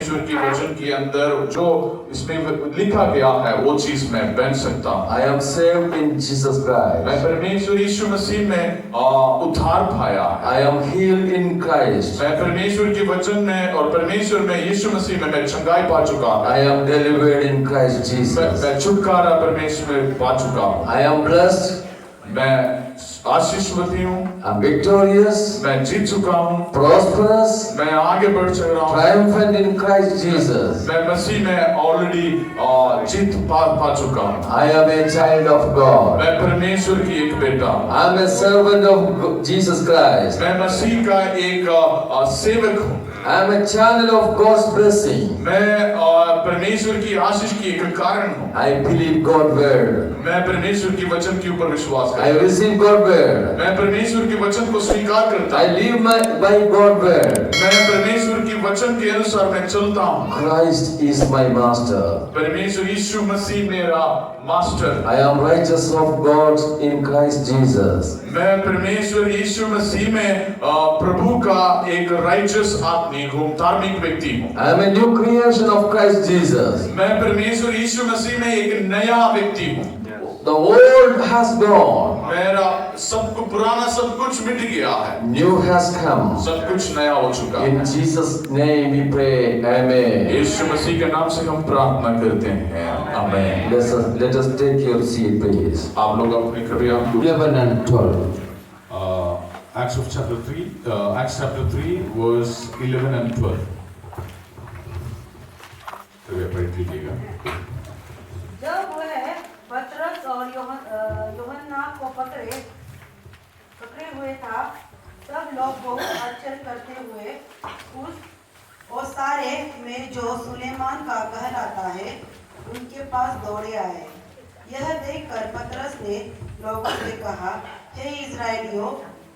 परमेश्वर की वचन के अंदर जो इसमें लिखा गया है वो चीज मैं पहन सकता हूँ। I am saved in Jesus Christ. मैं परमेश्वर यीशु मसीह में उद्धार पाया है। I am healed in Christ. मैं परमेश्वर के वचन में और परमेश्वर में यीशु मसीह में मैं चंगाई पा चुका हूँ। I am delivered in Christ Jesus. मैं छुटकारा परमेश्वर में पा चुका हूँ। I am blessed. मैं आशीषवती हूँ। I'm victorious. मैं जीत चुका हूँ। Prosperous. मैं आगे बढ़ चल रहा हूँ। Triumphant in Christ Jesus. मैं मसीह में ऑलरेडी जीत पा चुका हूँ। I am a child of God. मैं परमेश्वर की एक बेटा हूँ। I am a servant of Jesus Christ. मैं मसीह का एक सेवक हूँ। I am a channel of God's blessing. मैं परमेश्वर की आशीष की एक कारण हूँ। I believe God's word. मैं परमेश्वर की वचन के ऊपर विश्वास करता I हूँ। receive God's word. मैं परमेश्वर के वचन को स्वीकार करता I हूँ। live by God's word. मैं परमेश्वर की वचन के अनुसार मैं चलता हूँ। Christ is my master. परमेश्वर यीशु मसीह मेरा master. I am righteous of God in Christ Jesus. मैं परमेश्वर यीशु मसीह में प्रभु का एक राइचस आदमी हूँ, धार्मिक व्यक्ति हूँ। I am a new creation of Christ Jesus. मैं परमेश्वर यीशु मसीह में एक नया व्यक्ति हूँ। The old has gone. मेरा सब पुराना सब कुछ मिट गया है। New has come. सब कुछ नया हो चुका है। In Jesus' name we pray. Amen. यीशु मसीह के नाम से हम प्रार्थना करते हैं। आमीन। Let us take your seat, please. आप लोग अपने कृपया 11 and 12. Acts chapter 3 verse 11 and 12 कृपया पढ़ लीजिएगा। जब वह पतरस और यूहन्ना को पकड़े हुए था, सब लोग बहुत आश्चर्य करते हुए उस और सारे में जो सुलेमान का कहलाता है उनके पास दौड़े आए। यह देखकर पतरस ने लोगों से कहा, हे इस्राएलियों,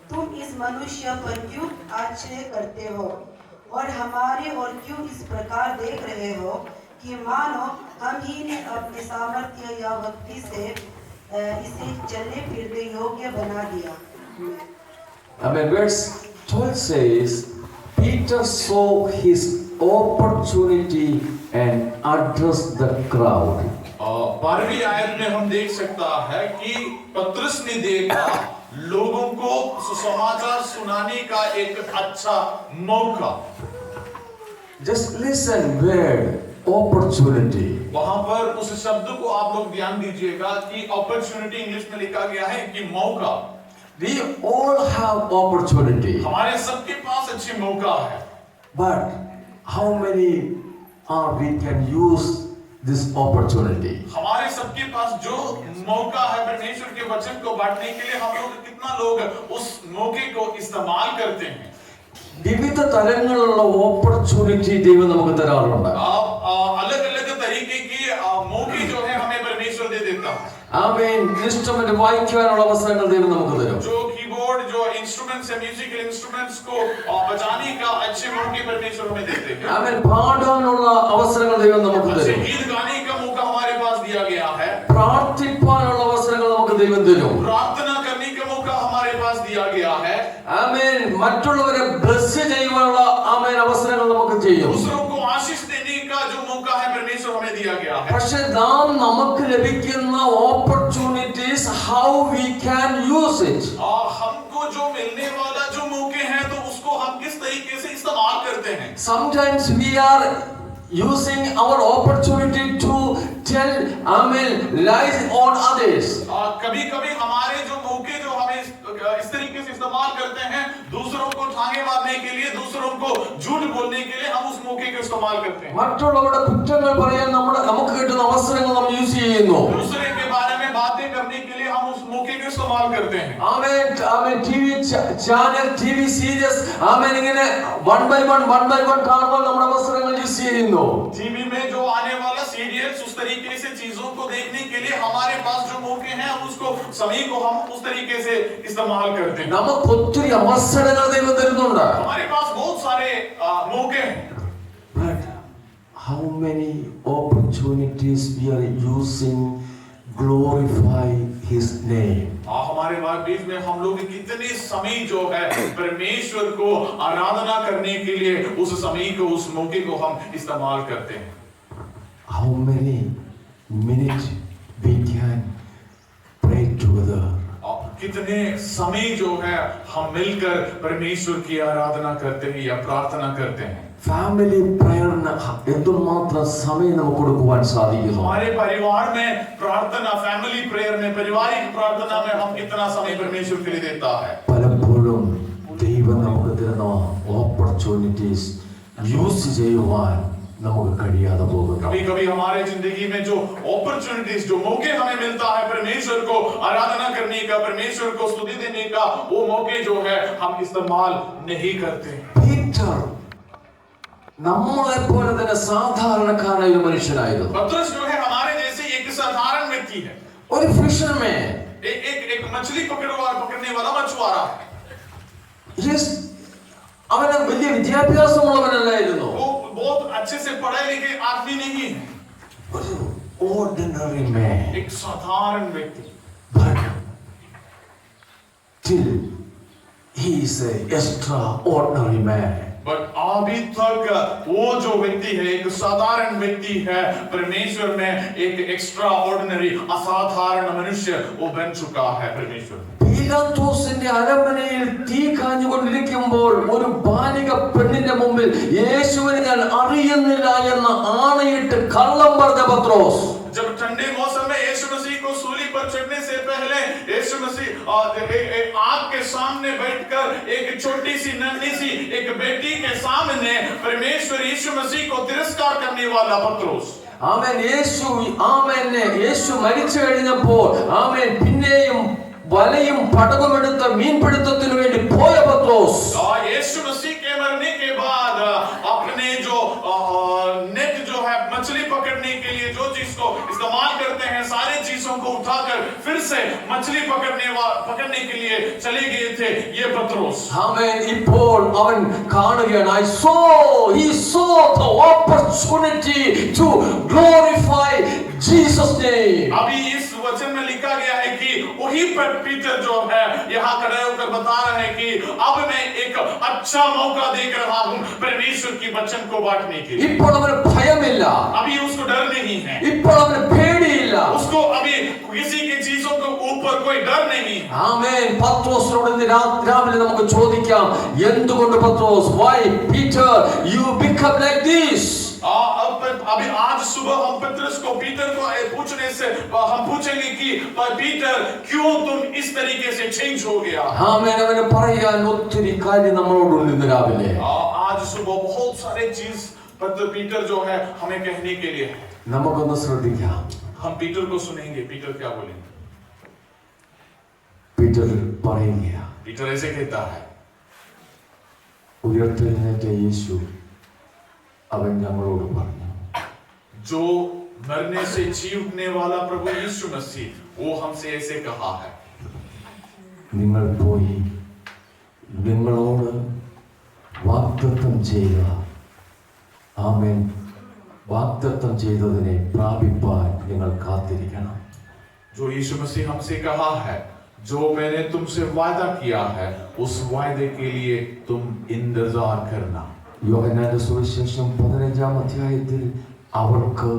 तुम इस मनुष्य पर क्यों आश्चर्य करते हो और हमारे और क्यों इस प्रकार देख रहे हो कि मानो हम ही ने अपने सामर्थ्य या भक्ति से इसे चलने फिरने योग्य बना दिया। Amen. Verse 12 says, Peter saw his opportunity and addressed the crowd. 12वीं आयत में हम देख सकता है कि पतरस ने देखा लोगों को सुसमाचार सुनाने का एक अच्छा मौका। Just listen word opportunity. वहां पर उस शब्द को आप लोग ध्यान दीजिएगा कि अपॉर्चुनिटी इंग्लिश में लिखा गया है कि मौका। We all have opportunity. हमारे सबके पास अच्छी मौका है। But how many we can use this opportunity? हमारे सबके पास जो मौका है परमेश्वर के वचन को बांटने के लिए, हम लोग कितना लोग उस मौके को इस्तेमाल करते हैं। വിവിധ തരങ്ങളിലുള്ള ഓപ്പർച്യൂണിറ്റി ദൈവം നമുക്ക് തരാറുണ്ട്. अलग-अलग तरीके की मौके जो है हमें परमेश्वर दे देता है। ആമേൻ. ഇൻസ്ട്രുമെന്റ് വായിക്കാനുള്ള അവസരങ്ങൾ ദൈവം നമുക്ക് തരും. जो कीबोर्ड जो इंस्ट्रूमेंट्स है, म्यूजिकल इंस्ट्रूमेंट्स को बजाने का अच्छे मौके परमेश्वर हमें देते हैं। ആമേൻ. പാടാനുള്ള അവസരങ്ങൾ ദൈവം നമുക്ക് തരും. गीत गाने का मौका हमारे पास दिया गया है। പ്രാർത്ഥിക്കാനുള്ള അവസരങ്ങൾ നമുക്ക് ദൈവം തരും. प्रार्थना करने का मौका हमारे पास दिया गया है। ആമേൻ. മറ്റുള്ളവരെ ബ്ലെസ് ചെയ്യാനുള്ള ആമേൻ അവസരങ്ങൾ നമുക്ക് ചെയ്യും. दूसरों को आशीष देने का जो मौका है परमेश्वर हमें दिया गया है। പക്ഷേ നാം നമുക്ക് ലഭിക്കുന്ന opportunities how we can use it. हमको जो मिलने वाला जो मौके हैं तो उसको हम किस तरीके से इस्तेमाल करते हैं। Sometimes we are using our opportunity to tell lies on others. कभी-कभी हमारे जो मौके जो हमें इस तरीके से इस्तेमाल करते हैं, दूसरों को ठागे मारने के लिए, दूसरों को झूठ बोलने के लिए हम उस मौके को इस्तेमाल करते हैं। മറ്റുള്ളവരുടെ കുറ്റങ്ങൾ പറയാൻ നമുക്ക് കിട്ടുന്ന അവസരങ്ങൾ നാം യൂസ് ചെയ്യുന്നു. दूसरे के बारे में बातें करने के लिए हम उस मौके को इस्तेमाल करते हैं। ആമേൻ. ടിവി ചാനൽ, ടിവി സീരീസ് ഇങ്ങനെ one by one കാണുമ്പോൾ നമ്മുടെ അവസരങ്ങൾ യൂസ് ചെയ്യുന്നു. टीवी में जो आने वाला सीरियल्स उस तरीके से चीजों को देखने के लिए हमारे पास जो मौके हैं उसको समय को हम उस तरीके से इस्तेमाल करते हैं। നമുക്ക് ഒത്തിരി അവസരങ്ങൾ ദൈവം തരുന്നുണ്ട്. हमारे पास बहुत सारे मौके हैं। But how many opportunities we are using glorify His name? हमारे हमारे बीच में हम लोग कितने समय जो है परमेश्वर को आराधना करने के लिए उस समय को, उस मौके को हम इस्तेमाल करते हैं। How many minutes we can pray together? और कितने समय जो है हम मिलकर परमेश्वर की आराधना करते हैं या प्रार्थना करते हैं। ഫാമിലി പ്രയറിന് എന്തുമാത്രം സമയം നമുക്ക് കൊടുക്കുവാൻ സാധിക്കുന്നു? हमारे परिवार में प्रार्थना, फैमिली प्रेयर में, पारिवारिक प्रार्थना में हम कितना समय परमेश्वर के लिए देता है। പലപ്പോഴും ദൈവം നമുക്ക് തരുന്ന ഓപ്പർച്യൂണിറ്റീസ് യൂസ് ചെയ്യുവാൻ നമുക്ക് കഴിയാതെ പോകുന്നു. कभी-कभी हमारे जिंदगी में जो अपॉर्चुनिटीज, जो मौके हमें मिलता है परमेश्वर को आराधना करने का, परमेश्वर को स्तुति देने का, वो मौके जो है हम इस्तेमाल नहीं करते। പീറ്റർ നമ്മളെ പോലെ തന്നെ സാധാരണക്കാരനായ ഒരു മനുഷ്യനായിരുന്നു. पतरस जो है हमारे जैसे एक साधारण व्यक्ति है, ഒരു ഫിഷർമാൻ. एक मछली पकड़ने वाला मछुआरा है। അവന് വലിയ വിദ്യാഭ്യാസമുള്ളവനല്ലായിരുന്നു. वो बहुत अच्छे से पढ़े लिखे आदमी नहीं है, ഒരു ഓർഡിനറി മാൻ. एक साधारण व्यक्ति। But till he is a extraordinary man. But अभी तक वो जो व्यक्ति है, एक साधारण व्यक्ति है, परमेश्वर में एक एक्स्ट्रा ऑर्डिनरी, असाधारण मनुष्य वो बन चुका है परमेश्वर में। പീലാത്തോസിന്റെ അരമനയിൽ തീ കാഞ്ഞുകൊണ്ടിരിക്കുമ്പോൾ ഒരു ബാലിക പെണ്ണിന്റെ മുമ്പിൽ യേശുവിനെ ഞാൻ അറിയുന്നില്ല എന്ന് ആണയിട്ട് കള്ളം പറഞ്ഞ പത്രോസ്. जब ठंडे मौसम में यीशु मसीह को सूली पर चढ़ने से पहले यीशु मसीह आग के सामने बैठकर एक छोटी सी नन्ही सी एक बेटी के सामने परमेश्वर यीशु मसीह को तिरस्कार करने वाला पतरस। ആമേൻ. യേശു മരിച്ചു കഴിഞ്ഞപ്പോൾ ആമേൻ പിന്നെയും വലയും പടകുമെടുത്ത മീൻപിടുത്തത്തിന് വേണ്ടി പോയ പത്രോസ്. यीशु मसीह के मरने के बाद अपने जो नेट जो है मछली पकड़ने के लिए जो चीज को इस्तेमाल करते हैं, सारे चीजों को उठाकर फिर से मछली पकड़ने के लिए चले गए थे ये पतरस। ആമേൻ. ഇപ്പോൾ അവൻ കാണുകയാണ്. he saw the opportunity to glorify Jesus name. अभी इस वचन में लिखा गया है कि वही पर पीटर जो है यहाँ खड़े होकर बता रहे हैं कि अब मैं एक अच्छा मौका देख रहा हूँ परमेश्वर की वचन को बांटने के लिए। ഇപ്പോൾ അവന് ഭയമില്ല. अभी उसको डर नहीं है, ഇപ്പോൾ അവന് പേടിയില്ല. उसको अभी किसी की चीजों के ऊपर कोई डर नहीं है। ആമേൻ. പത്രോസിനോട് ഇന്ന് രാവിലെ നമുക്ക് ചോദിക്കാം, എന്തുകൊണ്ട് പത്രോസ്, why Peter you become like this? अभी आज सुबह हम पतरस को, पीटर को पूछने से हम पूछेंगे कि पीटर क्यों तुम इस तरीके से चेंज हो गया। ആമേൻ. അവന് പറയാൻ ഒത്തിരി കാര്യം നമ്മളോടുണ്ട് ഇന്ന് രാവിലെ. आज सुबह बहुत सारे चीज पीटर जो है हमें कहने के लिए है। നമുക്കൊന്ന് ശ്രദ്ധിക്കാം. हम पीटर को सुनेंगे, पीटर क्या बोलेंगे। പീറ്റർ പറയുകയാണ്, पीटर ऐसे कहता है, ഉയർത്തെഴുന്നേറ്റ യേശു അവൻ ഞങ്ങളോട് പറഞ്ഞു, जो मरने से जी उठने वाला प्रभु यीशु मसीह वो हमसे ऐसे कहा है, നിങ്ങൾ പോയി നിങ്ങളോട് വാഗ്ദത്തം ചെയ്യുക. ആമേൻ. വാഗ്ദത്തം ചെയ്തതിനെ പ്രാപിപ്പാൻ നിങ്ങൾ കാത്തിരിക്കണം. जो यीशु मसीह हमसे कहा है, जो मैंने तुमसे वादा किया है उस वादे के लिए तुम इंतजार करना। യോഹന്നാന്റെ സുവിശേഷം 15-ാം അധ്യായത്തിൽ അവർക്ക്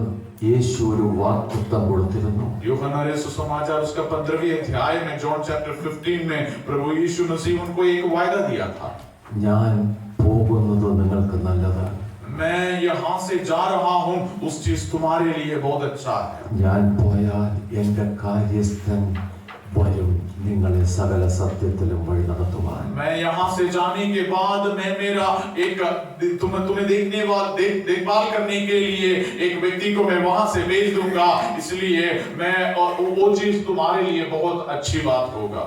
യേശു ഒരു വാഗ്ദത്തം കൊടുത്തിരുന്നു. यूहन्ना सुसमाचार उसका 15वें अध्याय में, जॉन चैप्टर 15 में प्रभु यीशु मसीह उनको एक वायदा दिया था, ഞാൻ പോകുന്നത് നിങ്ങൾക്ക് നല്ലതാണ്. मैं यहाँ से जा रहा हूँ, उस चीज तुम्हारे लिए बहुत अच्छा है। ഞാൻ പോയാൽ എന്റെ കാര്യസ്ഥൻ വരും നിങ്ങളെ സകല സത്യത്തിലും വഴി നടത്തുവാൻ. मैं यहाँ से जाने के बाद मैं मेरा एक तुम्हें देखभाल करने के लिए एक व्यक्ति को मैं वहां से भेज दूंगा, इसलिए मैं वो चीज तुम्हारे लिए बहुत अच्छी बात होगा।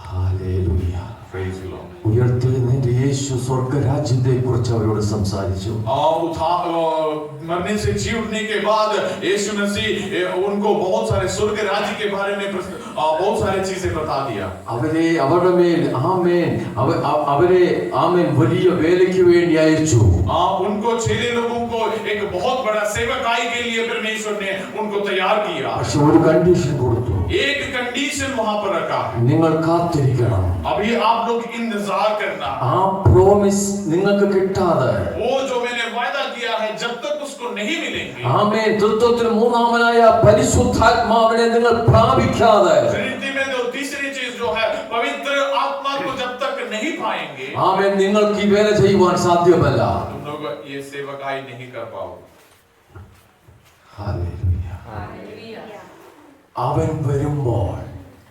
ഹല്ലേലൂയ. Praise the Lord. ഉയർത്തെഴുന്നേറ്റ യേശു സ്വർഗ്ഗരാജ്യത്തെ കുറിച്ച് അവരോട് സംസാരിച്ചു. मरने से जी उठने के बाद यीशु मसीह उनको बहुत सारे स्वर्ग राज्य के बारे में बहुत सारी चीजें बता दिया। അവരെ അവരുടെ മേൽ അവരെ വലിയ വേലയ്ക്ക് വേണ്ടി അയച്ചു. उनको 6 लोगों को एक बहुत बड़ा सेवकाई के लिए परमेश्वर ने उनको तैयार किया। പക്ഷെ ഒരു കണ്ടീഷൻ കൊടുത്തു. एक कंडीशन वहां पर रखा है, നിങ്ങൾ കാത്തിരിക്കണം. अभी आप लोग इंतजार करना. ആ പ്രോമിസ് നിങ്ങൾക്ക് കിട്ടാതെ वो जो मैंने वायदा किया है जब तक उसको नहीं मिलेंगे, ആമേൻ തൃത്വത്തിൽ മൂന്നാമനായ പരിശുദ്ധാത്മാവിനെ നിങ്ങൾ പ്രാപിക്കാതെ ट्रिनिटी में जो तीसरी चीज जो है पवित्र आत्मा को जब तक नहीं पाएंगे, ആമേൻ നിങ്ങൾക്ക് ഈ വേല ചെയ്യുവാൻ സാധ്യമല്ല. तुम लोग ये सेवकाई नहीं कर पाओगे. ഹല്ലേലൂയ. അവൻ വരുമ്പോൾ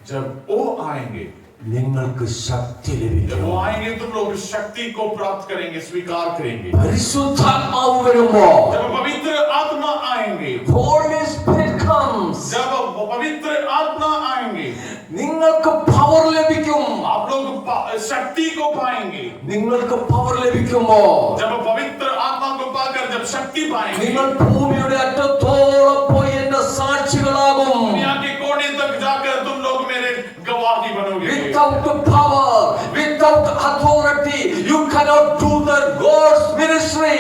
जब वो आएंगे, നിങ്ങൾക്ക് ശക്തി जब ലഭിക്കും. वो आएंगे तुम लोग शक्ति को प्राप्त करेंगे, स्वीकार करेंगे. പരിശുദ്ധാത്മാവ് വരുമ്പോൾ जब पवित्र आत्मा आएंगे, Holy Spirit comes, जब पवित्र आत्मा आएंगे, നിങ്ങൾക്ക് പവർ ലഭിക്കും. आप लोग शक्ति को पाएंगे. നിങ്ങൾക്ക് പവർ ലഭിക്കുമ്പോൾ जब पवित्र आत्मा को पाकर जब शक्ति पाएंगे, നിങ്ങൾ ഭൂമിയുടെ അറ്റത്തോളം പോയി എന്റെ സാക്ഷികളാകും. दुनिया के कोने तक जाकर तुम लोग मेरे गवाही बनोगे. Without power, without authority, you cannot do the God's ministry.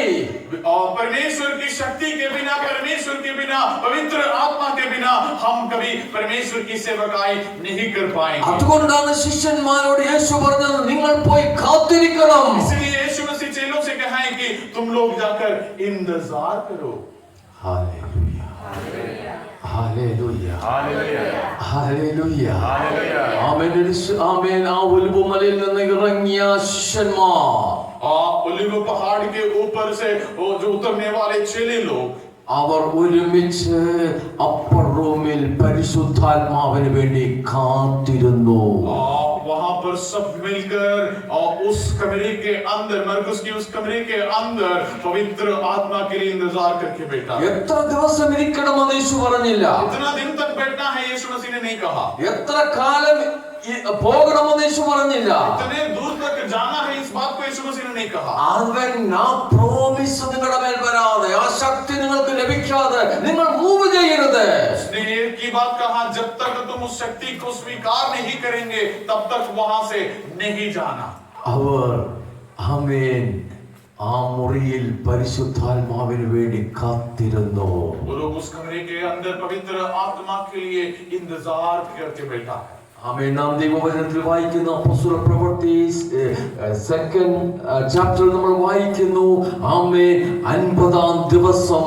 और परमेश्वर की शक्ति के बिना, परमेश्वर के बिना, पवित्र आत्मा के बिना हम कभी परमेश्वर की सेवकाई नहीं कर पाएंगे. അതുകൊണ്ടാണ് ശിഷ്യന്മാരോട് യേശു പറഞ്ഞത് നിങ്ങൾ പോയി കാത്തിരിക്കണം. इसलिए यीशु मसीह चेलों से कहा है कि तुम लोग जाकर इंतजार करो. ഹല്ലേലൂയ. ഹല്ലേലൂയ. ഹല്ലേലൂയ. ആമേൻ. ആമേൻ. ആ ഒലിവുമലയിൽ നിന്ന് ഇറങ്ങിയ ശിഷ്യന്മാർ, ओलिव पहाड़ के ऊपर से वो जो उतरने वाले चेले लोग, അവർ ഒരുമിച്ച് അപ്പർ റൂമിൽ പരിശുദ്ധാത്മാവിന് വേണ്ടി കാത്തിരുന്നു. वहां पर सब मिलकर और उस कमरे के अंदर, मरकुस की उस कमरे के अंदर पवित्र आत्मा के लिए इंतजार करके बैठा. എത്ര ദിവസം ഇരിക്കണമെന്ന് യേശു പറഞ്ഞില്ല. इतना दिन तक बैठना है यीशु मसीह ने नहीं कहा. എത്ര കാലം പോകണമെന്ന് യേശു പറഞ്ഞില്ല. इतने दूर तक जाना है इस बात को यीशु मसीह ने नहीं कहा. അവൻ ആ പ്രോമിസ് നിങ്ങളുടെ മേൽ വരാതെ, ആ ശക്തി നിങ്ങൾക്ക് ലഭിക്കാതെ നിങ്ങൾ മൂവ് ചെയ്യരുത്. उसने एक ही बात कहा, जब तक तुम उस शक्ति को स्वीकार नहीं करेंगे तब तक वहां से नहीं जाना. അവർ ആമേൻ ആ മുറിയിൽ പരിശുദ്ധാത്മാവിന് വേണ്ടി കാത്തിരുന്നു. वो लोग उस कमरे के अंदर पवित्र आत्मा के लिए इंतजार करके बैठा है. ആമേൻ. നാം ദൈവവചനത്തിൽ വായിക്കുന്ന അപ്പോസ്തല പ്രവൃത്തി സെക്കൻഡ് ചാപ്റ്റർ നമ്മൾ വായിക്കുന്നു. ആമേൻ. 50-ാം ദിവസം,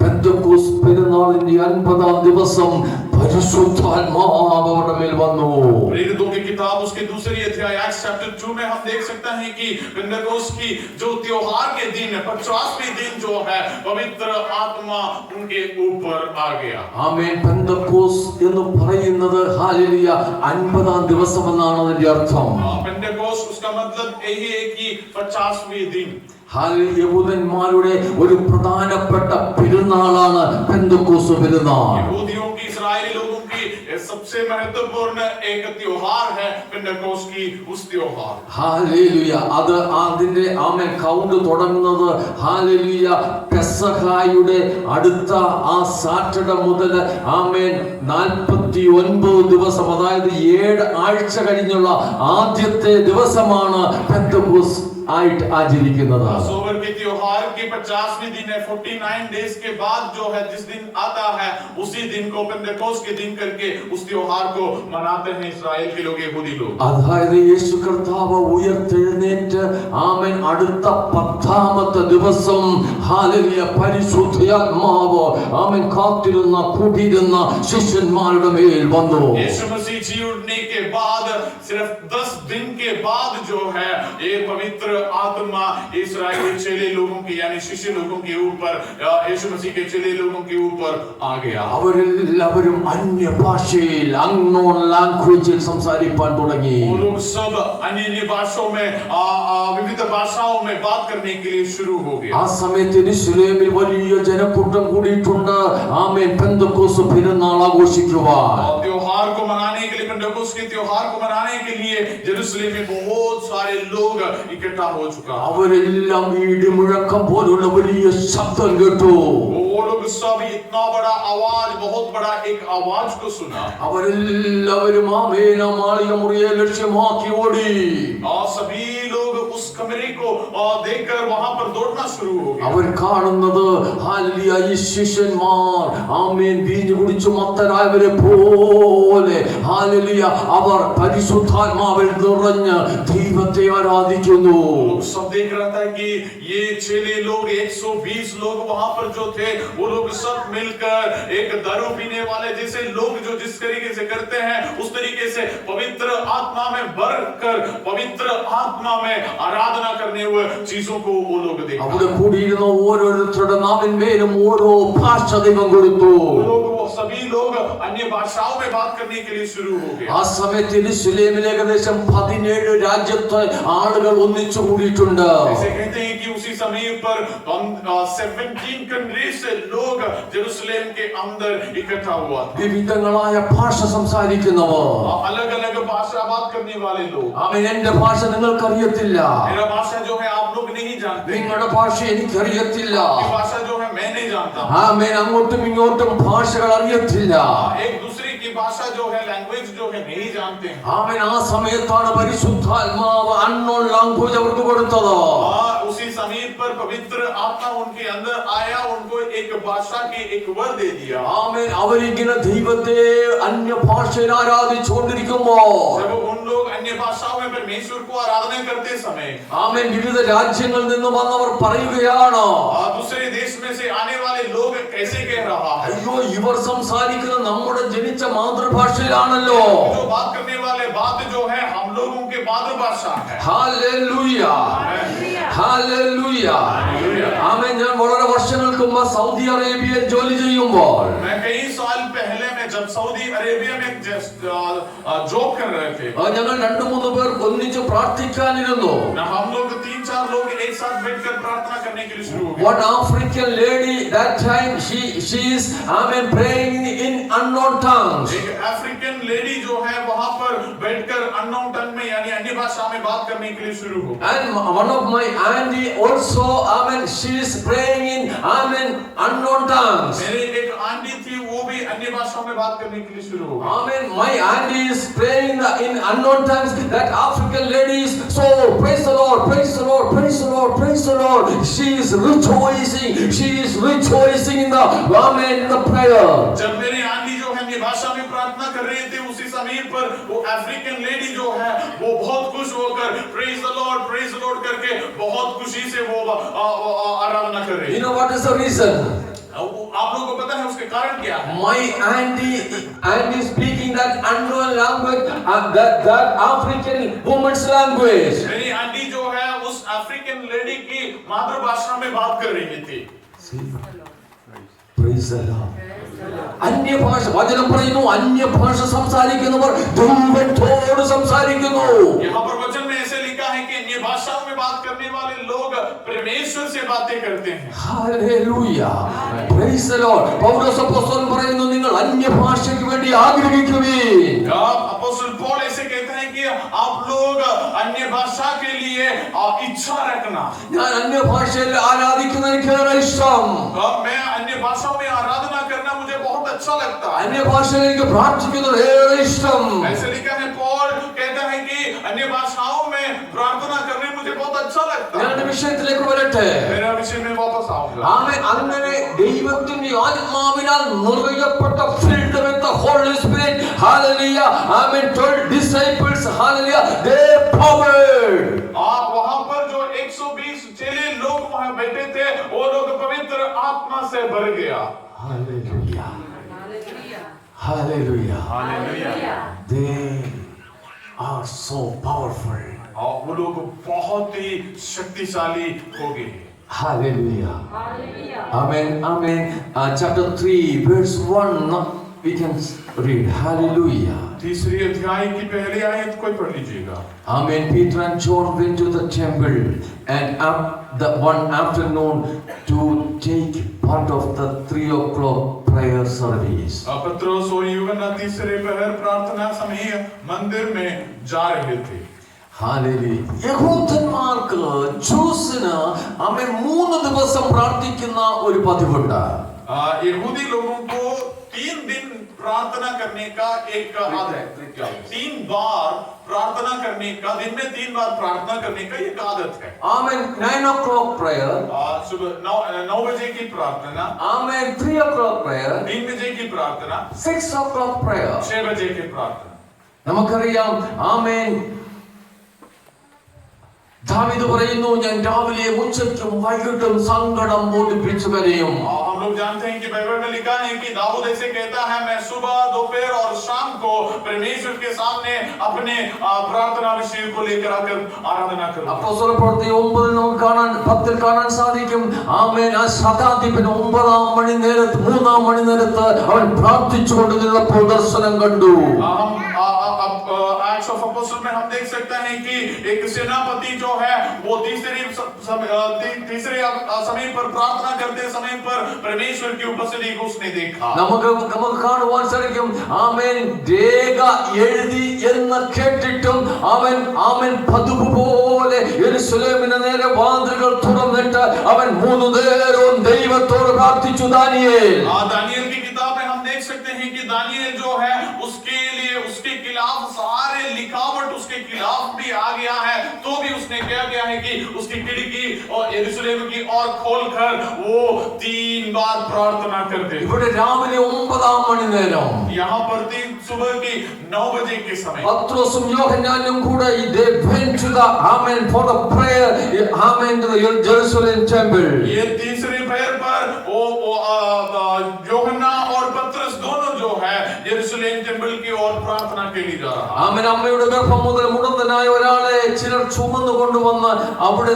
പെന്തക്കോസ്ത് പെരുന്നാളിന്റെ 50-ാം ദിവസം പരിശുദ്ധാത്മാവ് അവരുടെ മേൽ വന്നു. प्रेरितों की किताब उसके दूसरी अध्याय एक्ट्स चैप्टर 2 में हम देख सकते हैं कि पेंटेकोस्ट की जो त्योहार के दिन है, 50वें दिन जो है, पवित्र आत्मा उनके ऊपर आ गया. ആമേൻ. പെന്തക്കോസ്ത് എന്ന് പറയുന്നത് ഹല്ലേലൂയ 50-ാം ദിവസം എന്നാണ് അതിന്റെ അർത്ഥം. पेंटेकोस्ट उसका मतलब यही है कि 50वें दिन. യഹൂദന്മാരുടെ ഒരു പ്രധാനപ്പെട്ട പെരുന്നാളാണ് പെന്തക്കോസ്ത് പെരുന്നാൾ. यहूदियों की, इस्राएली लोगों की सबसे महत्वपूर्ण एक त्योहार है पेंटेकोस्ट की उस त्योहार. ഹല്ലേലൂയ. അത് അതിന്റെ ആമേൻ കൗണ്ട് തുടങ്ങുന്നത് ഹല്ലേലൂയ പെസഹായുടെ അടുത്ത ആ സാറ്റർഡേ മുതൽ ആമേൻ 49 ദിവസം, അതായത് 7 ആഴ്ച കഴിഞ്ഞുള്ള ആദ്യത്തെ ദിവസമാണ് പെന്തക്കോസ്ത് ആയിട്ട് ആചരിക്കുന്നത്. पासोवर के त्योहार के 50वें दिन है. 49 डेज के बाद जो है, जिस दिन आता है उसी दिन को पेंटेकोस्ट के दिन करके उस त्योहार को मनाते हैं इस्राएल के लोग, यहूदी लोग. അതായത് യേശു കർത്താവ് ഉയർത്തെഴുന്നേറ്റ് ആമേൻ അടുത്ത 10ാമത്തെ ദിവസം ഹല്ലേലൂയ പരിശുദ്ധാത്മാവ് ആമേൻ കാത്തിരുന്ന കൂടിയിരുന്ന ശിഷ്യന്മാരുടെ മേൽ വന്നു. यीशु मसीह जी उठने के बाद सिर्फ 10 दिन के बाद जो है ये पवित्र आत्मा इस्राएली चेले लोगों की, यानी शिष्य लोगों के ऊपर, यीशु मसीह के चेले लोगों के ऊपर आ गया. അവരെല്ലാവരും അന്യഭാഷയിൽ, അൺനോൺ ലാംഗ്വേജിൽ സംസാരിക്കാൻ തുടങ്ങി. वो लोग सब अन्य भाषाओं में, विविध भाषाओं में बात करने के लिए शुरू हो गए. ആ സമയത്ത് യെരൂശലേമിൽ വലിയ ജനക്കൂട്ടം കൂടിയിട്ടുണ്ട് ആമേൻ പെന്തക്കോസ്ത് പെരുന്നാൾ ആഘോഷിക്കുവാൻ. त्योहार को मनाने के लिए, पेंटेकोस्ट के त्योहार को मनाने के लिए यरूशलेम में बहुत सारे लोग इकट्ठा हो चुका. അവരെല്ലാം ഇടിമുഴക്കം പോലുള്ള വലിയ ശബ്ദം കേട്ടു. वो लोग सब इतना बड़ा आवाज, बहुत बड़ा एक आवाज को सुना. അവരെല്ലാവരും ആമേൻ ആ മാളിക മുറിയെ ലക്ഷ്യമാക്കി ഓടി. और सभी लोग उस कमरे को देखकर वहां पर दौड़ना शुरू हो गया। അവർ കാണുന്നത് ഹല്ലേലൂയ ഈ ശിഷ്യന്മാർ ആമേൻ വീഞ്ഞു കുടിച്ചു മത്തരായവരെ പോലെ ഹല്ലേലൂയ അവർ പരിശുദ്ധാത്മാവിൽ നിറഞ്ഞ് ദൈവത്തെ ആരാധിക്കുന്നു. सब देख रहा था कि ये चेले लोग 120 लोग वहां पर जो थे वो लोग सब मिलकर एक दारू पीने वाले जैसे लोग जो जिस तरीके से करते हैं उस तरीके से पवित्र आत्मा में भरकर पवित्र आत्मा में आराधना करने हुए चीजों को वो लोग देखा। അവിടെ കൂടിയിരുന്ന ഓരോരുത്തരുടെ നാവിന്മേലും ഓരോ ഭാഷ ദൈവം കൊടുത്തു. सभी लोग अन्य भाषाओं में बात करने के लिए शुरू हो गए। ആ സമയത്ത് യെരൂശലേമിൽ ഏകദേശം 17 രാജ്യത്തെ ആളുകൾ ഒന്നിച്ചു കൂടിയിട്ടുണ്ട്. ऐसे कहते हैं कि उसी समय पर 17 कंट्रीज से लोग जेरूशलेम के अंदर इकट्ठा हुआ था। വിവിധങ്ങളായ ഭാഷ സംസാരിക്കുന്നവർ, अलग-अलग भाषा बात करने वाले लोग। ആമേൻ. എന്റെ ഭാഷ നിങ്ങൾക്കറിയത്തില്ല, मेरा भाषा जो है आप लोग नहीं जानते, നിങ്ങളുടെ ഭാഷ എനിക്കറിയത്തില്ല. आपकी भाषा जो है मैं नहीं जानता। ആമേൻ. അങ്ങോട്ടും ഇങ്ങോട്ടും ഭാഷകൾ അറിയത്തില്ല. एक दूसरे की भाषा जो है लैंग्वेज जो है नहीं जानते। ആമേൻ. ആ സമയത്താണ് പരിശുദ്ധാത്മാവ് അൺനോൺ ലാംഗ്വേജ് അവർക്ക് കൊടുത്തത്. उसी समय पर पवित्र आत्मा उनके अंदर आया, उनको एक भाषा की एक वर दे दिया। ആമേൻ. അവരിങ്ങനെ ദൈവത്തെ അന്യ ഭാഷയിൽ ആരാധിച്ചുകൊണ്ടിരിക്കുമ്പോൾ जब उन लोग अन्य भाषाओं में परमेश्वर को आराधना करते समय ആമേൻ വിവിധ രാജ്യങ്ങളിൽ നിന്ന് വന്നവർ പറയുകയാണ്, दूसरे देश में से आने वाले लोग कैसे कह रहा है, അയ്യോ ഇവർ സംസാരിക്കുന്നത് നമ്മുടെ ജനിച്ച മാതൃഭാഷയിലാണല്ലോ. जो बात करने वाले बात जो है हम लोगों के मातृभाषा है। ഹല്ലേലൂയ, ഹല്ലേലൂയ. ആമേൻ. ഞാൻ വളരെ വർഷങ്ങൾക്ക് മുമ്പ് സൗദി അറേബ്യയിൽ ജോലി ചെയ്യുമ്പോൾ मैं कई साल पहले मैं जब सऊदी अरेबिया में जॉब कर रहे थे, ഞങ്ങൾ 2-3 പേർ ഒന്നിച്ച് പ്രാർത്ഥിക്കാനിരുന്നു. हम लोग 3-4 लोग एक साथ बैठकर प्रार्थना करने के लिए शुरू हो गए। One African lady that time she is amen praying in unknown tongues. एक अफ्रीकन लेडी जो है वहां पर बैठकर अननोन टंग में यानी अन्य भाषा में बात करने के लिए शुरू हो। And one of my auntie also amen she is praying in amen unknown tongues. मेरे एक आंटी थी वो भी अन्य भाषाओं में बात करने के लिए शुरू हो गई। Amen. My auntie is praying in unknown tongues. That African lady is so praise the Lord, praise the Lord, praise the Lord, praise the Lord. She is rejoicing. She is rejoicing in the amen in the prayer. जब मेरी aunty जो है अन्य भाषा में प्रार्थना कर रही थी उसी समय पर वो अफ्रीकन लेडी जो है वो बहुत खुश होकर प्रेज द लॉर्ड करके बहुत खुशी से वो आराधना कर रही है। You know what is the reason? आप लोगों को पता है उसके कारण क्या है? My auntie speaking that unknown language, that African woman's language. मेरी आंटी जो है उस अफ्रीकन लेडी की मातृभाषा में बात कर रही थी। Praise the Lord. അന്യ ഭാഷ വചനം പറയുന്നു, അന്യ ഭാഷ സംസാരിക്കുന്നവർ ദൈവത്തോട് സംസാരിക്കുന്നു. यहाँ पर वचन में ऐसे लिखा है कि अन्य भाषाओं में बात करने वाले लोग परमेश्वर से बातें करते हैं। Hallelujah. Praise the Lord. പൗലോസ് അപ്പോസ്തലൻ പറയുന്നു, നിങ്ങൾ അന്യ ഭാഷയ്ക്ക് വേണ്ടി ആഗ്രഹിക്കുവിൻ. अपोस्तल पौल ऐसे कहते हैं कि आप लोग अन्य भाषा के लिए इच्छा रखना। ഞാൻ അന്യ ഭാഷയിൽ ആരാധിക്കുന്നത് എനിക്ക് ഏറെ ഇഷ്ടം. मैं अन्य भाषाओं में आराधना करना मुझे बहुत अच्छा लगता है। അന്യ ഭാഷയിൽ എനിക്ക് പ്രാർത്ഥിക്കുന്നത് ഏറെ ഇഷ്ടം. ऐसे लिखा है पौल कहता है कि अन्य भाषाओं में प्रार्थना करने मुझे बहुत अच्छा लगता है। ഞാൻ വിഷയത്തിലേക്ക് വരട്ടെ. मेरा विषय में वापस आऊंगा। ആമേൻ. അങ്ങനെ ദൈവത്തിന്റെ ആത്മാവിനാൽ നിറയപ്പെട്ട filled with the Holy Spirit. Hallelujah. Amen. 12 disciples. Hallelujah. They powered. आप वहां पर जो 120 चेले लोग वहां बैठे थे वो लोग पवित्र आत्मा से भर गया। Hallelujah. Hallelujah. Hallelujah. They are so powerful. और वो लोग बहुत ही शक्तिशाली हो गए। Hallelujah. Amen. Amen. Chapter 3 verse 1 we can read. Hallelujah. तीसरी अध्याय की पहली आयत कोई पढ़ लीजिएगा। Amen. Peter and John went to the temple and the one afternoon to take part of the 3 o'clock prayer service. पत्रोस और यूहन्ना तीसरे पहर प्रार्थना समय मंदिर में जा रहे थे। Hallelujah. യഹൂദന്മാർക്ക് ജൂസിന് ആമേൻ 3 ദിവസം പ്രാർത്ഥിക്കുന്ന ഒരു പതിവുണ്ട്. यहूदी लोगों को 3 दिन प्रार्थना करने का एक आदत है। 3 बार प्रार्थना करने का, दिन में 3 बार प्रार्थना करने का एक आदत है। Amen. 9 o'clock prayer. सुबह 9 बजे की प्रार्थना, Amen. 3 o'clock prayer. 3 बजे की प्रार्थना, 6 o'clock prayer. 6 बजे की प्रार्थना। നമുക്കറിയാം ആമേൻ ദാവീദ് പറയുന്നു ഞാൻ രാവിലെ ഉച്ചയ്ക്കും വൈകിട്ടും സങ്കടം ബോധിപ്പിച്ചു കരയും. हम लोग जानते हैं कि बाइबल में लिखा है कि दाऊद ऐसे कहता है, मैं सुबह दोपहर और शाम को परमेश्वर के सामने अपने प्रार्थना विषय को लेकर आकर आराधना करूं। അപ്പോസ്തല പ്രവൃത്തി 9 നമുക്ക് കാണാൻ 10 കാണാൻ സാധിക്കും. ആമേൻ ആ ശതാധിപൻ 9-ാം മണിനേരത്ത് 3-ാം മണിനേരത്ത് അവൻ പ്രാർത്ഥിച്ചുകൊണ്ട് നിന്നപ്പോൾ ദർശനം കണ്ടു. एक्ट्स ऑफ अपोस्टल में हम देख सकते हैं कि एक सेनापति जो है वो तीसरे समय पर प्रार्थना करते समय पर परमेश्वर की उपस्थिति को उसने देखा। നമുക്ക് കാണുവാൻ സാധിക്കും ആമേൻ രേഖ എഴുതി എന്ന് കേട്ടിട്ടും അവൻ പതിവ് പോലെ യെരൂശലേമിന് നേരെ വാതിലുകൾ തുറന്നിട്ട് അവൻ 3 നേരവും ദൈവത്തോട് പ്രാർത്ഥിച്ചു. ദാനിയേൽ की किताब में हम देख सकते हैं कि दानिയേल जो है उसके लिए उसके खिलाफ सारे लिखावट उसके खिलाफ भी आ गया है, तो भी उसने क्या किया है कि उसकी खिड़की और यरूशलेम की और खोलकर वो 3 बार प्रार्थना करते। ഇവിടെ രാവിലെ 9-ാം മണിനേരം यहाँ पर 3 सुबह की 9 बजे के समय പത്രോസും യോഹന്നാനും കൂടെ they went to the amen for the prayer amen to the Jerusalem temple. ये तीसरे पैर पर वो യോഹन्ना और पत्रस दोनों जो है यरूशलेम टेंपल की ओर प्रार्थना के लिए जा रहा। ആമേൻ. അമ്മയുടെ ഗർഭം മുതൽ മുടന്തനായ ഒരാളെ ചിലർ ചുമന്നു കൊണ്ടുവന്ന് അവിടെ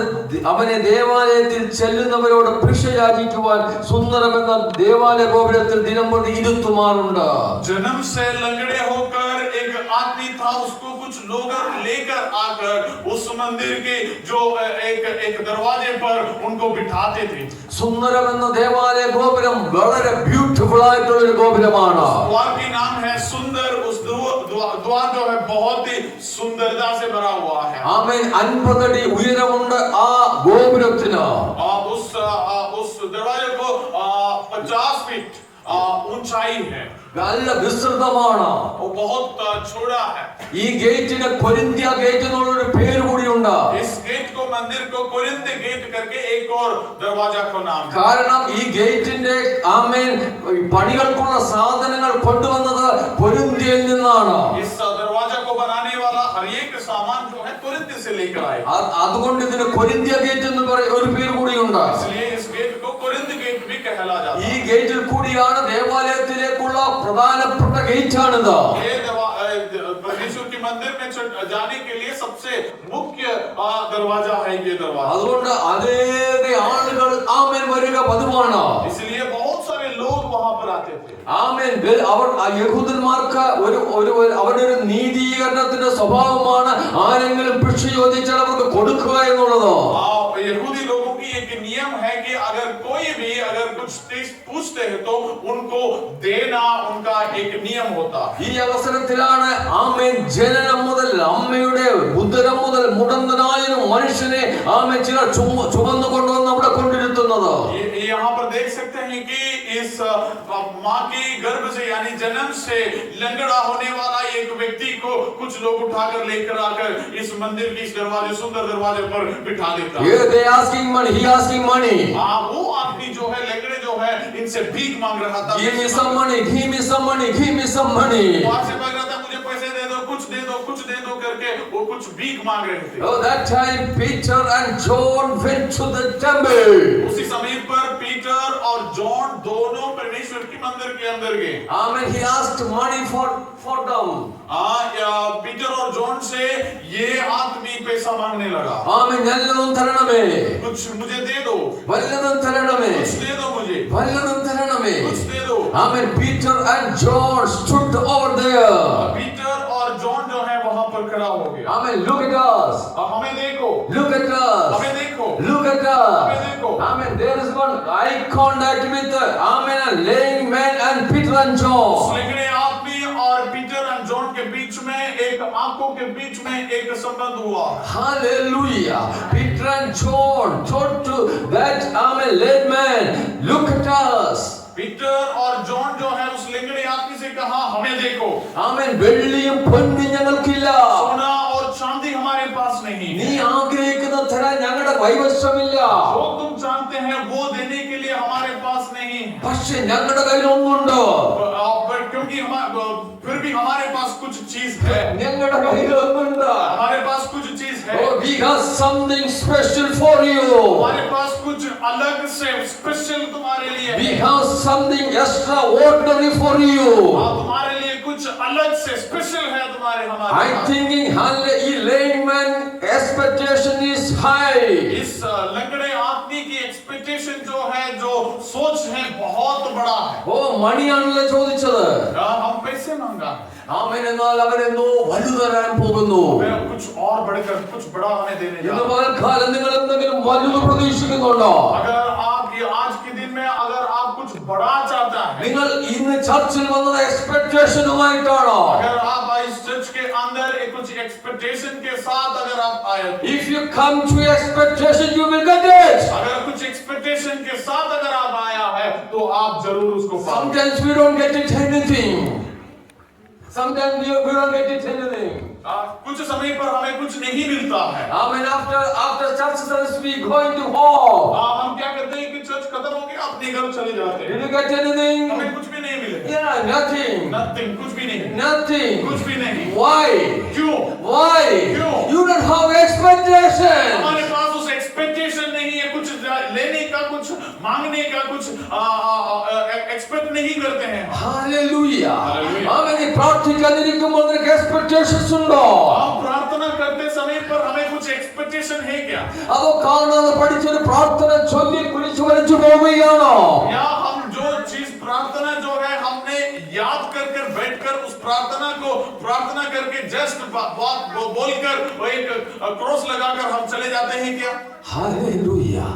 അവനെ ദേവാലയത്തിൽ ചെല്ലുന്നവരോട് ഭിക്ഷ യാചിക്കുവാൻ സുന്ദരമെന്ന ദേവാലയ ഗോപുരത്തിൽ ദിനംപ്രതി ഇരുത്തുമാറുണ്ട്. जन्म से लंगड़े होकर एक आदमी था, उसको कुछ लोग लेकर आकर उस मंदिर के जो एक दरवाजे पर उनको बिठाते थे। സുന്ദരമെന്ന ദേവാലയ ഗോപുരം വളരെ ബ്യൂട്ടിഫുൾ ആയിട്ടുള്ള ഒരു ഗോപുരമാണ്. द्वार का नाम है सुंदर। उस द्वार जो है बहुत ही सुंदरता से भरा हुआ है। ആമേൻ. 50 അടി ഉയരമുണ്ട് ആ ഗോപുരത്തിന്. उस दरवाजे को 50 फीट ऊंचाई है। നല്ല വിസ്തൃതമാണ്. वो बहुत चौड़ा है। ഈ ഗേറ്റിന് കൊരിന്ത്യ ഗേറ്റ് എന്നുള്ളൊരു പേര് കൂടിയുണ്ട്. इस गेट को मंदिर को कोरिन्थ गेट करके एक और दरवाजा को नाम है। കാരണം ഈ ഗേറ്റിന്റെ ആമേൻ പണികൾക്കുള്ള സാധനങ്ങൾ കൊണ്ടുവന്നത് കൊരിന്ത്യയിൽ നിന്നാണ്. इस दरवाजा को बनाने वाला हर एक सामान जो है कोरिन्थ से लेकर आए। അതുകൊണ്ട് ഇതിന് കൊരിന്ത്യ ഗേറ്റ് എന്ന് ഒരു പേര് കൂടിയുണ്ട്. इसलिए इस गेट को कोरिन्थ गेट भी कहला जाता है। ഈ ഗേറ്റിൽ കൂടിയാണ് ദേവാലയത്തിലേക്കുള്ള പ്രധാനപ്പെട്ട ഗേറ്റാണിത്. ये परमेश्वर के मंदिर में जाने के लिए सबसे मुख्य दरवाजा है ये दरवाजा। അതുകൊണ്ട് അനേക ആളുകൾ ആമേൻ വരിക പതിവാണ്. इसलिए बहुत सारे लोग वहां पर आते थे। ആമേൻ. അവർ യഹൂദന്മാർക്ക് അവരുടെ ഒരു നീതീകരണത്തിന്റെ സ്വഭാവമാണ് ആരെങ്കിലും ഭിക്ഷ ചോദിച്ചാൽ അവർക്ക് കൊടുക്കുക എന്നുള്ളത്. यहूदी लोगों की एक नियम है कि अगर कोई भी अगर कुछ पूछते हैं तो उनको देना उनका एक नियम होता। ഈ അവസരത്തിലാണ് ആമേൻ ജനനം മുതൽ അമ്മയുടെ ഉദരം മുതൽ മുടന്തനായ മനുഷ്യനെ ആമേൻ ചിലർ ചുമന്നു കൊണ്ടുവന്ന് അവിടെ കൊണ്ടിരുത്തുന്നത്. यहाँ पर देख सकते हैं कि इस माँ के गर्भ से यानी जन्म से लंगड़ा होने वाला एक व्यक्ति को कुछ लोग उठाकर लेकर आकर इस मंदिर के इस दरवाजे सुंदर दरवाजे पर बिठा देता है। They asking money, he asking money. वो आदमी जो है लंगड़े जो है इनसे भीख मांग रहा था। Give me some money, give me some money, give me some money. वहाँ से मांग रहा था मुझे पैसे दे दो, कुछ दे दो, कुछ दे दो करके वो कुछ भीख मांग रहे थे। Oh, that time Peter and John went to the temple. उसी समय पर पीटर और जॉन दोनों परमेश्वर के मंदिर के अंदर गए। Amen. He asked money for them. Peter और जॉन से ये आदमी पैसा मांगने लगा। Amen. നല്ലതും തരണമേ. कुछ मुझे दे दो, വല്ലതും തരണമേ. कुछ दे दो मुझे, വല്ലതും തരണമേ. कुछ दे दो। Amen. Peter and John stood over there. Peter और जॉन जो है वहां पर खड़ा हो गया। Amen. Look at us. हमें देखो, Look at us. हमें देखो, Look at हमें us. देखो। Amen. There is one eye contact with Amen, a lame man and Peter and John. लंगड़े आदमी और पीटर और जॉन के बीच में एक आंखों के बीच में एक संबंध हुआ। Hallelujah. Peter and John told to that Amen, lame man, look at us. Peter और जॉन जो है उस लंगड़े आदमी से कहा हमें देखो, ആമേൻ. വെള്ളിയും പൊന്നും ഞങ്ങൾക്കില്ല. सोना और चांदी हमारे पास नहीं നീ है, ആഗ്രഹിക്കുന്ന തരാൻ ഞങ്ങളുടെ കൈവശമില്ല. जो तुम चाहते हैं वो देने के लिए हमारे पास नहीं है। പക്ഷെ ഞങ്ങളുടെ കയ്യിൽ ഒന്നുണ്ട്. क्योंकि फिर भी हमारे पास कुछ चीज है, ഞങ്ങളുടെ കയ്യിൽ ഒന്നുണ്ട്. हमारे पास कुछ चीज है, Oh, we have something special for you. हमारे पास कुछ अलग से स्पेशल तुम्हारे लिए We है। have something extraordinary for you. तुम्हारे लिए कुछ अलग से स्पेशल है तुम्हारे हमारे I pass. thinking layman expectation is high. इस लंगड़े आदमी की एक्सपेक्टेशन जो है, जो सोच है, बहुत बड़ा है। Oh, മണിയാണല്ലോ ചോദിച്ചത്. हम पैसे मांगा, ആമേൻ. എന്നാൽ അവരെന്തോ വലുതരാൻ പോകുന്നു. मैं कुछ और बढ़कर कुछ बड़ा हमें देने जा ഇന്ന് रहा हूं। പകൽക്കാലം നിങ്ങൾ എന്തെങ്കിലും വലുത് പ്രതീക്ഷിക്കുന്നുണ്ടോ? अगर आप ये आज के दिन में अगर आप कुछ बड़ा चाहता है, നിങ്ങൾ ഇന്ന് ചർച്ചിൽ വന്നത് എക്സ്പെക്ടേഷനുമായിട്ടാണോ? अगर आप इस चर्च के अंदर एक कुछ एक्सपेक्टेशन के साथ अगर आप आए, If you come to expectation, you will get it. अगर कुछ एक्सपेक्टेशन के साथ अगर आप आया है तो आप जरूर उसको पाओगे। Sometimes we don't get it anything. Sometimes we don't get it anything. कुछ समय पर हमें कुछ नहीं मिलता है। Amen. After church service, we going to home. हम क्या करते हैं कि चर्च खत्म हो गया अपने घर चले जाते Did हैं, you get anything? हमें कुछ भी नहीं मिले। Yeah, nothing. Nothing, कुछ भी नहीं, Nothing. कुछ भी नहीं। Why? क्यों? Why? क्यों? You don't have expectation. हमारे पास उस एक्सपेक्टेशन नहीं है, कुछ लेने का, कुछ मांगने का, कुछ एक्सपेक्ट नहीं करते हैं। Hallelujah. Hallelujah. Amen. പ്രാർത്ഥിക്കാതിരിക്കുമ്പോൾ നിനക്ക് expectations ഉണ്ടോ? हम प्रार्थना करते समय पर हमें कुछ एक्सपेक्टेशन है क्या? അതോ കാണാതെ പഠിച്ചൊരു പ്രാർത്ഥന ചൊല്ലി കുളിച്ചു വലിച്ചു പോവുകയാണോ? या हम जो चीज प्रार्थना जो है हमने याद कर बैठकर उस प्रार्थना को प्रार्थना करके जस्ट बोलकर वो एक क्रॉस लगाकर हम चले जाते हैं क्या? Hallelujah.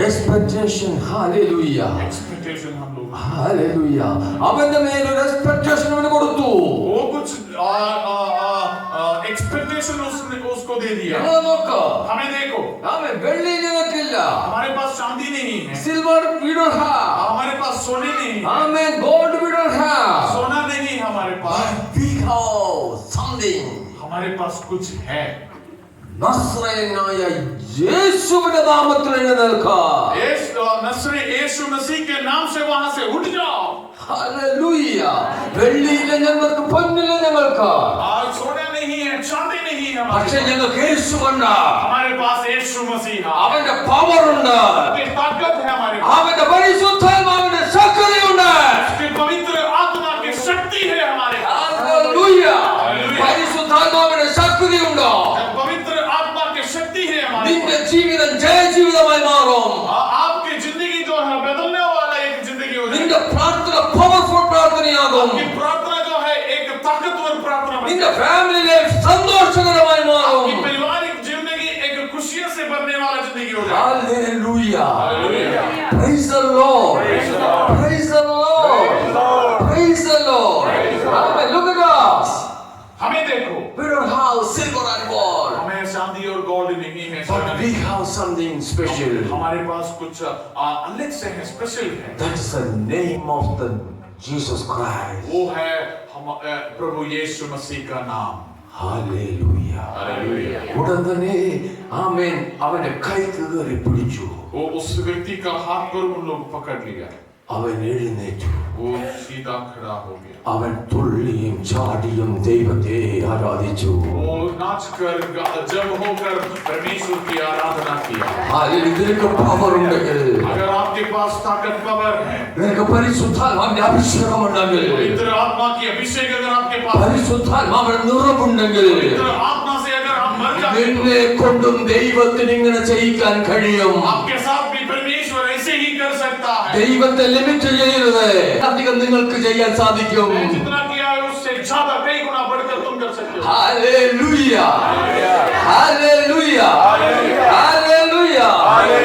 Expectation. Hallelujah. एक्सपेक्टेशन हम लोग Hallelujah. അവന്റെ മേലൊരു expectation അവന് കൊടുത്തു. वो कुछ एक्सपेक्टेशन उसको दे दिया। നിങ്ങൾ നോക്ക്. हमें देखो, ആമേൻ. വെള്ളി നിനക്കില്ല. हमारे पास चांदी नहीं है, Silver we don't have. हमारे पास सोने नहीं है, Amen. Gold we don't have. सोना नहीं है हमारे पास, We have something. हमारे पास कुछ है। നസ്രയനായ യേശുവിന്റെ നാമത്തിൽ എഴുന്നേൽക്കാം. नस्री यीशु मसीह के नाम से वहां से उठ जाओ। ഹല്ലേലൂയ. വെള്ളിയില്ല ഞങ്ങൾക്ക്, പൊന്നില്ല ഞങ്ങൾക്ക്, आज सोना नहीं है, चांदी नहीं है പക്ഷേ हमारे ഞങ്ങൾക്ക് യേശുവുണ്ട്. हमारे पास यीशु मसीह है, അവന്റെ പവർ ഉണ്ട്. उसकी ताकत है हमारे पास, അവന്റെ പരിശുദ്ധാത്മാവിന്റെ ശക്തിയുണ്ട്. उसकी पवित्र आत्मा की शक्ति है हमारे पास। ഹല്ലേലൂയ. പരിശുദ്ധാത്മാവിന്റെ ശക്തിയുണ്ട്. पवित्र आत्मा की शक्ति है हमारे നിന്റെ ജീവിതം ജയജീവിതമായി മാറും. पास। आपकी जिंदगी जो है बदलने वाला एक जिंदगी हो നിന്റെ जाएगी। പ്രാർത്ഥന പവർഫുൾ പ്രാർത്ഥനയാകും. आपकी प्रार्थना जो है एक ताकतवर प्रार्थना बन നിന്റെ ഫാമിലി ലൈഫ് സന്തോഷകരമായി മാറും. आपकी पारिवारिक जिंदगी एक खुशियों से भरने वाला जिंदगी हो जाएगी। Hallelujah. Hallelujah. Praise the Lord. Praise the Lord. Praise the Lord. Praise the Lord. Amen. Look at us. हमें देखो, We don't have silver and gold, हमें चांदी और गोल्ड नहीं है, but we have something special. हमारे पास कुछ अलग से है, स्पेशल है। That is the name of the Jesus Christ. वो है हम प्रभु यीशु मसीह का नाम। Hallelujah. हालेलुया। ഉടൻ തന്നെ ആമേൻ അവന്റെ കൈ കയറി പിടിച്ചു. वो उस व्यक्ति का हाथ पर उन लोग पकड़ लिया, അവൻ എഴുന്നേറ്റു. वो सीधा खड़ा हो गया, അവൻ തുള്ളിയും ചാടിയും ദൈവത്തെ ആരാധിച്ചു. वो नाचकर जब होकर परमेश्वर की आराधना किया। Hallelujah. നിനക്ക് പവർ ഉണ്ടെങ്കിൽ, अगर आपके पास ताकत पावर है, നിനക്ക് പരിശുദ്ധാത്മാവിന്റെ അഭിഷേകം ഉണ്ടെങ്കിൽ, पवित्र आत्मा की अभिषेक अगर आपके पास है, പരിശുദ്ധാത്മാവിന്റെ നിറവുണ്ടെങ്കിൽ, पवित्र आत्मा से अगर आप मर जाते हो, നിന്നെ കൊണ്ടും ദൈവത്തിന് ഇങ്ങനെ ചെയ്യിക്കാൻ കഴിയും. आपके साथ भी परमेश्वर ऐसे ही कर सकता है। ദൈവത്തെ ലിമിറ്റ് ചെയ്യരുത്. അധികം നിങ്ങൾക്ക് ചെയ്യാൻ സാധിക്കും. जितना किया है उससे ज्यादा कई गुना बढ़कर तुम कर सकते हो। Hallelujah. Hallelujah. Hallelujah.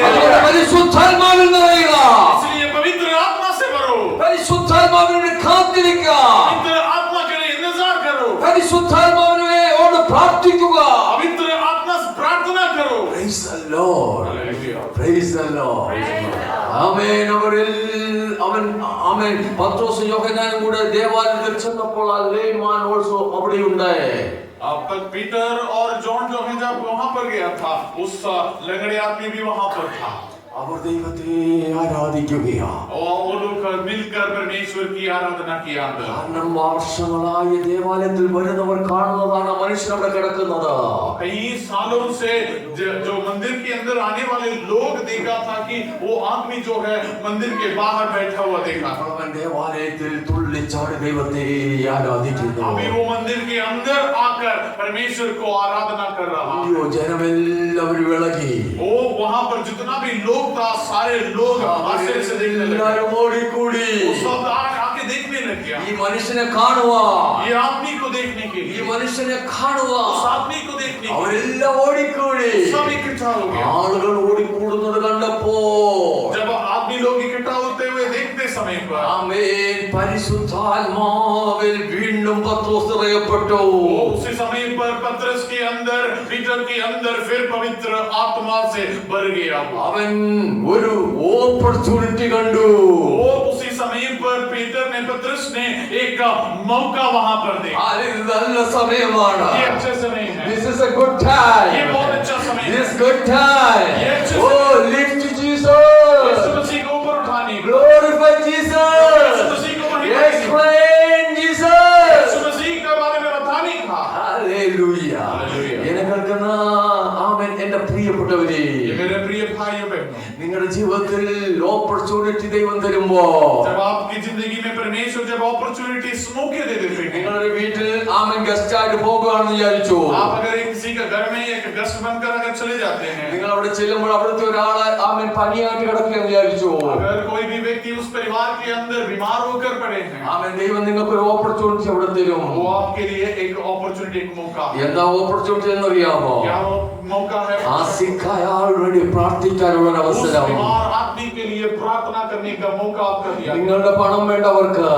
അതുകൊണ്ട് പരിശുദ്ധാത്മാവിൽ നിറയുക. इसलिए पवित्र आत्मा से भरो, പരിശുദ്ധാത്മാവിനെ കാത്തിരിക്കുക. पवित्र आत्मा के लिए इंतजार करो, പരിശുദ്ധാത്മാവിനോട് പ്രാർത്ഥിക്കുക. पवित्र आत्मा से प्रार्थना करो। Praise the Lord. Hallelujah. Praise the Lord. ആമേൻ. ആമേൻ. പത്രോസ് യോഹന്നാനും കൂടെ ദേവാലയത്തിൽ ചെന്നപ്പോൾ ആ lame man also അവിടെ ഉണ്ടായേ. अब तक पीटर और जॉन जो है जब वहां पर गया था, उस लंगड़े आदमी भी वहां पर था. അവർ ദൈവത്തെ ആരാധിക്കുകയാ. और वो लोग मिलकर परमेश्वर की आराधना किया. കാരണം വർഷങ്ങളായി ദേവാലയത്തിൽ വരുന്നവർ കാണുന്നതാണ് മനുഷ്യൻ അവിടെ കിടക്കുന്നത്. कई सालों से जो मंदिर के अंदर आने वाले लोग देखा था कि वो आदमी जो है मंदिर के बाहर बैठा हुआ देखा. അവൻ ദേവാലയത്തിൽ തുള്ളിച്ചാടി ദൈവത്തെ ആരാധിക്കുന്നു. अभी वो मंदिर के अंदर आकर परमेश्वर को आराधना कर रहा. അയ്യോ, ജനമെല്ലാവരും വിളകി. वो वहां पर जितना भी लोग था, सारे लोग आश्चर्य से देखने लगे. എല്ലാവരും ഓടിക്കൂടി. वो सब आके देखने लग गया. ഈ മനുഷ്യനെ കാണുവാ. ये आदमी को देखने के ഈ लिए, മനുഷ്യനെ കാണുവാ. उस आदमी को देखने के लिए അവരെല്ലാം ഓടിക്കൂടി. सब इकट्ठा हो गया. ആളുകൾ ഓടിക്കൂടുന്നത് കണ്ടപ്പോ जब आदमी लोग इकट्ठा होते हुए देखते समय पर ആമേൻ, പരിശുദ്ധാത്മാവിൽ വീണ്ടും പത്രോസ് നിറയപ്പെട്ടു. उसी समय पर पतरस के अंदर, पीटर के अंदर फिर पवित्र आत्मा से भर गया. അവൻ ഒരു ഓപ്പർച്യൂണിറ്റി കണ്ടു. वो उसी समय पर पीटर ने, पतरस ने एक मौका वहां पर देखा. ഇത് നല്ല സമയമാണ്. ये अच्छा समय है. This is a good time. ये बहुत अच्छा समय है. This good time. ये अच्छा Oh, समय. lift यीशु Jesus. मसीह को ऊपर उठाने को, Glorify यीशु Jesus. मसीह को महिमा देने को, Explain यीशु Jesus. मसीह के बारे में बताने का. Hallelujah. Hallelujah. എന്നെ കേൾക്കുന്ന ആമേൻ, എന്റെ പ്രിയപ്പെട്ടവരെ, ये मेरे प्रिय भाइयों बहनों, നിങ്ങളുടെ ജീവിതത്തിൽ ഓപ്പർച്യൂണിറ്റി ദൈവം തരുമ്പോ, जब आपकी जिंदगी में परमेश्वर जब अपॉर्चुनिटीज मौके दे देते हैं, നിങ്ങളുടെ വീട്ടിൽ ആമേൻ ഗസ്റ്റ് ആയിട്ട് പോകുകയാണെന്ന് വിചാരിച്ചു. आप अगर किसी का घर में एक गेस्ट बनकर अगर चले जाते हैं, നിങ്ങൾ അവിടെ ചെല്ലുമ്പോൾ അവിടുത്തെ ഒരാളെ ആമേൻ പനിയായിട്ട് കിടക്കുകയെന്ന് വിചാരിച്ചു. अगर कोई भी व्यक्ति उस परिवार के अंदर बीमार होकर पड़े हैं, ആമേൻ, ദൈവം നിങ്ങൾക്ക് ഒരു ഓപ്പർച്യൂണിറ്റി അവിടെ തരും. वो आपके लिए एक अपॉर्चुनिटी, एक मौका. എന്താ ഓപ്പർച്യൂണിറ്റി എന്നറിയാമോ? क्या वो मौका है? ആ സിക്കായ ആളുടെ വേണ്ടി പ്രാർത്ഥിക്കാനുള്ള ഒരു उस അവസരം. बीमार आदमी के लिए प्रार्थना करने का मौका आपको दिया. നിങ്ങളുടെ പണം വേണ്ടവർക്ക്,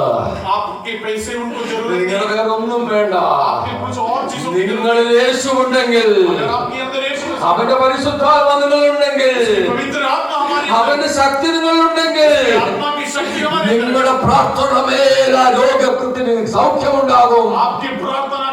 आपके पैसे उनको जरूरत नहीं, നിങ്ങളുടെ വേറെ ഒന്നും വേണ്ട. आपके कुछ और चीजों की जरूरत നിങ്ങളിൽ യേശു ഉണ്ടെങ്കിൽ, नहीं. अगर आपके अंदर यीशु मसीह, അവന്റെ പരിശുദ്ധാത്മ നിങ്ങളുണ്ടെങ്കിൽ, पवित्र आत्मा हमारे अंदर, അവന്റെ ശക്തി നിങ്ങളുണ്ടെങ്കിൽ, आत्मा की शक्ति हमारे अंदर, നിങ്ങളുടെ പ്രാർത്ഥന മേൽ ആ രോഗത്തിന് സൗഖ്യമുണ്ടാകും. आपकी प्रार्थना